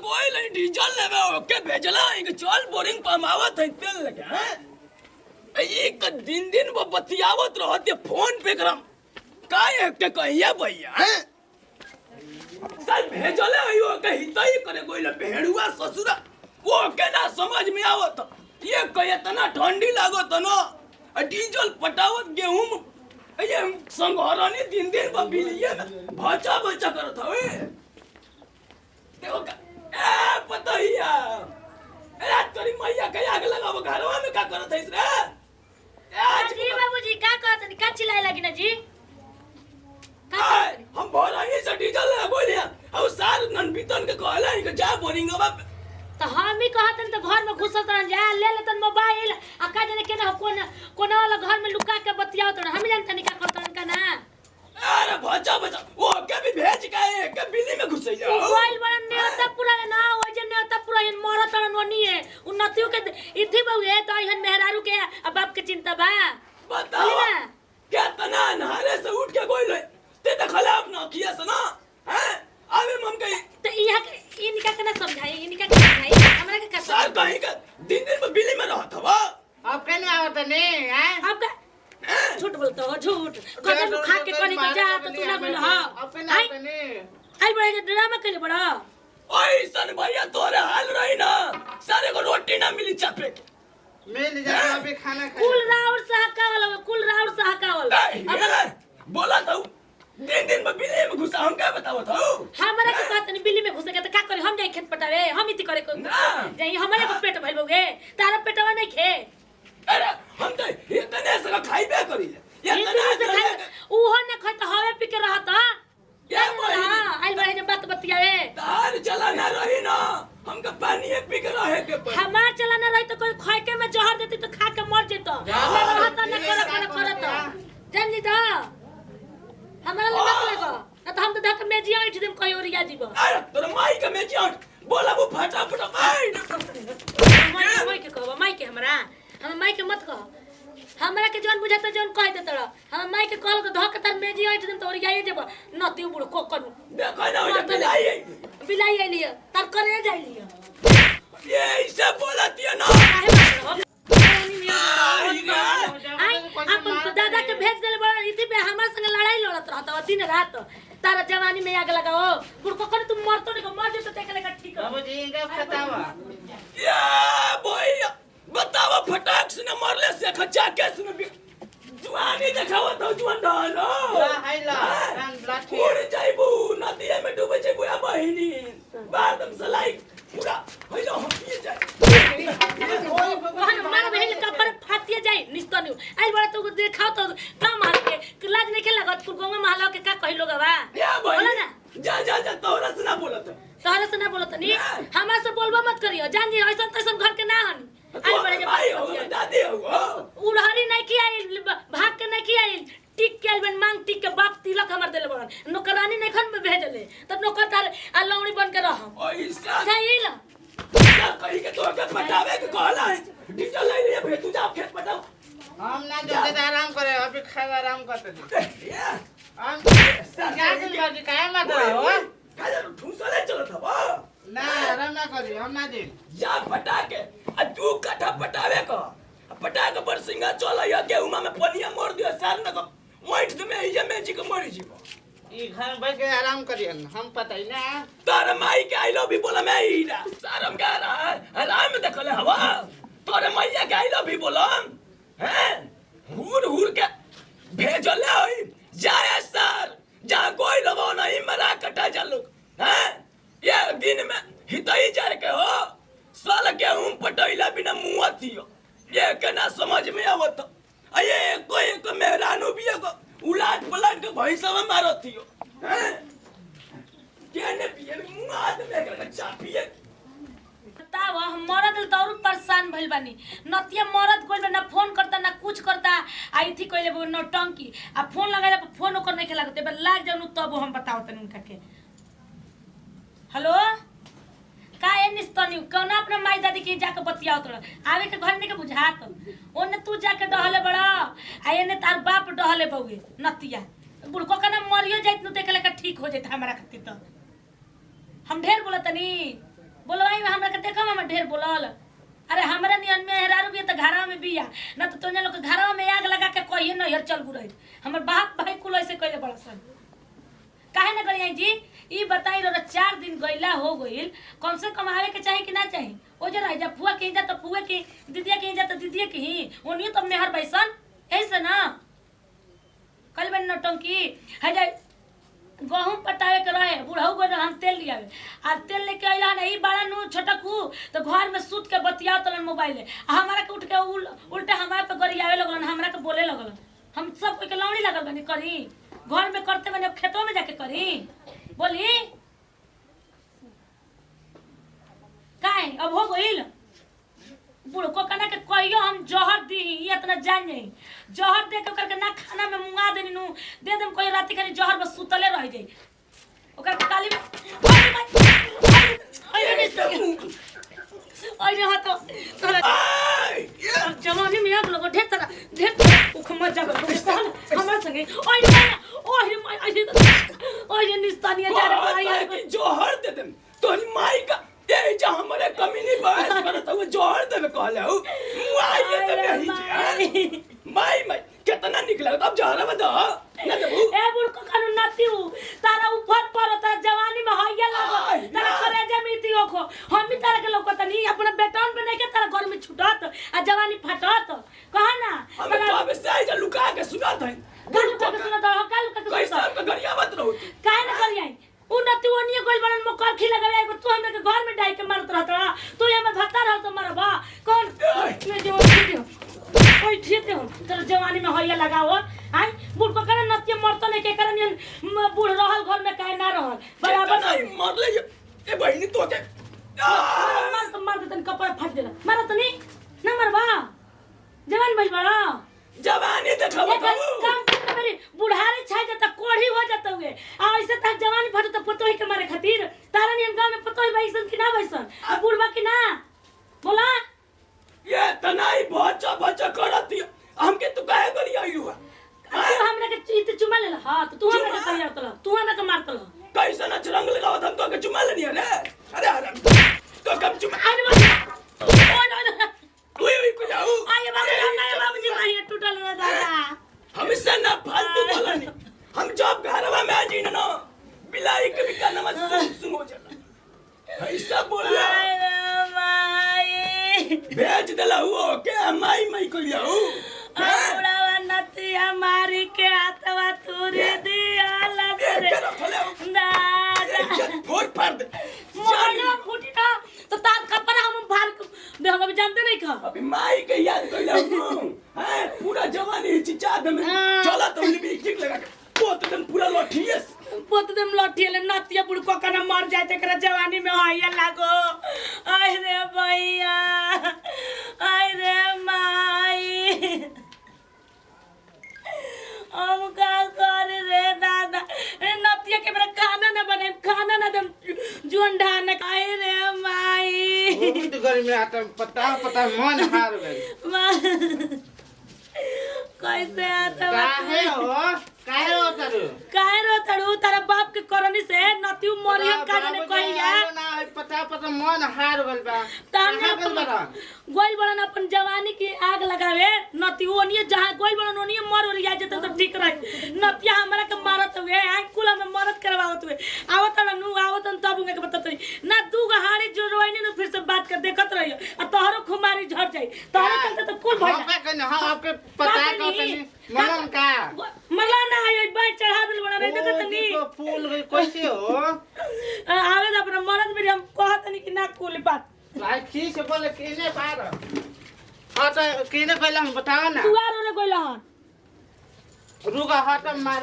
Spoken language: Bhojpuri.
कोई नहीं डीजल लेवे ओके भेजला एक चल बोरिंग पमावत है तेल लगे हैं एक दिन वो बतियावत रहते फोन पे करम काय के कहिया भैया हैं सर भेजले आयो कहि तई करे कोई ले भेड़ुआ ससुरा वो के ना समझ में आवत ये कहे तना ठंडी लागत न डीजल पटावत गेहूं ये संघरानी दिन पर बिलिए भाचा भाचा करत हवे देखो ए पता ही अरे तेरी मैया के आग लगाव घरवा में का करत है रे जी बाबूजी का करत का चिल्लाए लगी ना जी हम भरा ही से डीजल लगोलिया और सार नन बीतन के कहला है कि जा बोरिंग अब तो हम ही कहतन तो घर में घुसल तन जा ले लेतन मोबाइल आ का जाने के ना कोना वाला घर में लुका के बतियावत हम जानतन का करतन का ना अरे भाचा भाचा वो के भी भेज के बिल्ली में घुस जा मोबाइल बड़ा नेता पूरा ना हो जे नेता पूरा इन मरत नोनी है उन्नतियों के इथि बहुए तो हन मेहरारू के अब बाप के चिंता बा बताओ क्या तना नहारे से उठ के कोई ले ते देखला अपना किया सना हैं आवे मम के तो इहा के इनका के ना समझाई इनका के समझाई हमरा के कैसे सर कहीं का दिन में बिल्ली में रहत हवा अब केन आवत ने हैं आपका झूठ बोलता हो झूठ कदम खा के कोनी को जा तो तू ना बोल हां अब केन आवत ने आई बड़े ड्रामा के लिए बड़ा ओए सन भैया तोरे हाल रही ना सारे को रोटी ना मिली चापे के मिल जा अभी खाना खा कुल राउर सहका वाला अब बोला था दिन में बिल्ली में घुसा हम क्या बताओ था हमरा के बात नहीं बिल्ली में घुसे के त का करे हम जाई खेत पटावे हम इति करे को जाई हमरे को पेट भइल होगे तारा पेटवा नहीं खे अरे हम तो इतने से खाइबे करी इतने से खाइ ओहो ने खत हवे पी के रहत ये बोली आइल बड़े जब बात बतियावे तार चला ना रही ना हमका पानी पी के रहे के हमार चला ना रही तो कोई खाए के में जहर देती तो खा के मर जेतो मैं रहत न करत जान जी दा हमरा लगा लेगा ना तो हम तो धक में जिया इठ देम कहियो रिया जीव अरे तोर माई के में जिया बोला वो फटाफट माई के कहबा माई के हमरा हम माई के मत कह हमरा के जौन बुझाता जौन कह देतड़ा हम माई के कहल तो धक तर में जिया इठ देम तो रिया जेब नती बुड़ को कनु देखो ना वो बिलाई आइलिए तर करे जाइलिए ये ऐसे बोलती है ना आप दादा के भेज देले बड़ा इति पे हमरा संग लड़ाई लड़त रहत दिन रात तारा जवानी में आग लगाओ गुड़को करे तुम मरतो नहीं मर जेतो ते का ठीक है बाबूजी इनका बतावा या भैया बतावा फटाक से न मरले से खचा केस में जुआनी देखावा तो जुआन डालो ला हाइला रन लाठी उड़ जाइबू नदी में डूबे जाइबू या बहिनी बादम सलाई पूरा होइलो हम पिए जाए कहन मार बहिन कपर फाटिए जाई निस्तनु आई बड़ा तो देखाओ तो का मार के लाज नहीं के लागत कुल गांव में महला के का कहि लोग बा बोला ना जा तोरा से ना बोलत तोरा से ना बोलत नी हमरा से बोलबा मत करियो जान जी ऐसा तैसन घर के ना हन आई बड़े जब भाई हो दादी हो उड़हरी नहीं की आई भाग के नहीं की आई टिक के बन मांग टिक के बाप तिलक हमर देले बड़न नौकरानी नहीं खन में भेजले तब नौकर तार अलौड़ी बन के रह ओइसा जाइला कहीं के तो के पटावे के कहला है डीजल ले ले भेज तू जा खेत पटाओ हम ना जल्दी आराम करे अभी खा आराम करते थे हम क्या दिन बाजी काहे मत रहो काहे ठूसले चलत हवा ना आराम ना करी हम ना दिन जा पटा के आ तू कथा पटावे को पटा के बरसिंगा चल या के उमा में पनिया मोड़ दियो सार न को मोइट में ही में जी को मरी जीवो ई घर बैठ के आराम करियन हम पता ही ना तार माई के आई लव यू बोला मैं ही ना सारम का रहा आराम देखले हवा तोरे मैया के आई लव यू बोला हैं हुर के भेजले होई जाए सर जा कोई लगो नहीं मरा कटा जा लोग हैं ये दिन में हितई जाए के हो साल के पटैला बिना मुआ थियो ये के ना समझ में आवत अये कोई को मेहरानू भी को उलाट पलट के भैंसा में मारो थियो हैं केने पिए मुआ में के चापिए बताओ हम मरद तौर परेशान भइल बानी नतिया मरद कोई ना फोन करता ना कुछ करता आई थी कोइले वो नौटंकी आ फोन लगाले फोन ओकर नहीं लागत बे लाग जानु तब हम बताओ तन उनका के हेलो का ए निस्तनी कौना अपना माई दादी के जाके बतियाओ तोरा आवे के घर नहीं के बुझात ओने तू जाके डहले बड़ा आ एने तार बाप डहले बउए नतिया बुड़को का ना मरियो जाइत न देखले का ठीक हो जात हमरा खातिर तो हम ढेर बोलतनी बोलवाई में हमरा के देखा में ढेर बोलल। अरे हमरा नियन में हेरारू भी त घरवा में बिया ना तो तोने लोग घरवा में आग लगा के कहिए न यार चल गुरई। हमर बाप भाई कुल ऐसे कइले बड़ा सन काहे न करिए जी। ई बताई रो 4 दिन गइला हो गइल कम से कम आवे के चाही कि ना चाही। ओ जे रह जा फुआ के जा त फुआ के दीदिया के जा त दीदिया के ही ओनियो त मेहर बैसन ऐसे ना कल बन नौटंकी है जा गहूम पटावे के रहे बुढ़ऊ को हम तेल लियावे आ तेल लेके अइला नहीं बड़ा नु छटकू तो घर में सूत के बतियाओ तलन मोबाइल ले हमारा के उठ के उल्टे हमारे पे गरियावे लगलन हमरा के बोले लगलन। हम सब कोई के लौड़ी लगल बनी करी घर में करते बने खेतों में जाके करी बोली काहे अब हो गइल बुढ़ को कना के कहियो हम जहर दी ये इतना जान नहीं जहर दे के करके ना खाना में मुंगा देनी नु दे देम कोई राती खाली जहर बस सुतले रह जाई ओकर के काली में ओए रे हां तो जवानी में आप लोग ढेर उख मत जा हमरा संगे ओए निस्तानिया जा रे भाई जोहर दे देम तोरी माई का ये जा हमरे कमीनी बहस करत हुए जोहर देवे कहले हूं माई ये त नहीं जी माई कितना निकला अब जहर बता ना देबू ए बुढ़ को कानू नाती हूं तारा ऊपर परत जवानी में हइया लागो तारा करे जमीती ओखो हम भी तारा के लोग नहीं अपना बेटन पे नहीं के तारा घर में छुटत आ जवानी फटत कहा ना हम तो अब से जा लुका के सुनत है गालू का सुनत हो कालू का कैसा पे गरिया मत रहो काहे ना करियै उ नती ओनिए गोल बनन मो करखी लगावे तू हमरा के घर में डाई के मारत रहत तू ये में भत्ता रह तो मरबा कौन मैं जो ओइ ठीक हो तेरे जवानी में हइया लगाओ आई बुढ़ को करे नती मरतो नहीं के करन बुढ़ रहल घर में काहे ना रहल बराबर नहीं मर ले ए बहिनी तो के मार दे तन कपड़ा फाट देला मारत नहीं ना मरबा जवान भइल बड़ा जवानी देखब काम मेरी बुढ़ारी छाई जाता कोढ़ी हो जाता हुए आ ऐसे तक जवानी फट तो पतोही के मारे खातिर तारा नियम गांव में पतोही बैसन कि ना बैसन आ बुढ़वा कि ना बोला ये तनाई भचा करत हमके तू काहे करी आई हुआ तू हमरा के चीत चुमा ले हां तू हमरा के कहिया तला तू हमरा के मारतल कैसे न रंग लगावत हम तो के चुमा लेनी है अरे तो कम चुमा अरे ओए को जाऊ आये बाबूजी भाई टूटल रे दादा हमेशा ना फालतू बोला नहीं हम जब घरवा में आ जी ना बिलाई के भी कानमा सुन हो जाला ऐसा बोल रहा माई भेज देला हुआ के माई को जाऊ औड़ावा नती हमारी के हाथवा तूरी दिया लगे दादा फोड़ फाड़ दे मोना फूटी ना तो तार कपड़ा हम फाड़ दे हम अभी जानते नहीं का अभी माई के याद कइला हां पूरा जवानी चिचा दे में चला तो भी ठीक लगा के पोत दम पूरा लठिए ले नतिया बुढ़ को कना मर जाए तेकरा जवानी में हइया लागो आय रे भैया आय रे माई हम का कर रे दादा रे नतिया के मेरा खाना ना दम जुंडा न खाए रे माई बहुत गर्मी में आता पता मन हार गई कैसे आता काहे हो तड़ू तारा बाप के करनी से नतियु मरियम काहे ने कहिया ना पता मन हार गइल बा गोइल बड़न अपन जवानी की आग लगावे नतियु ओनिए जहां गोइल बड़न ओनिए मर ओरिया जते तो ठीक रही नतिया हमरा के मारत हुए आंकुल में मरद करवावत हुए आवत न तब उनके बतात ना दू गहाड़ी जो रोइनी न फिर से बात कर देखत रहियो आ तोहरो खुमारी झड़ जाई तोहरो चलते तो कुल भजा हम आपके पता करतनी मलन का मला ना आयो बाई चढ़ा दिल बना रही देखत नी तो फूल गई कैसे हो आवे अपना मरद में हम कहत नहीं कि ना कुल बात भाई की से बोले केने पार हां तो केने कहला हम बताओ ना तू आरो रे गइला रुका हट मार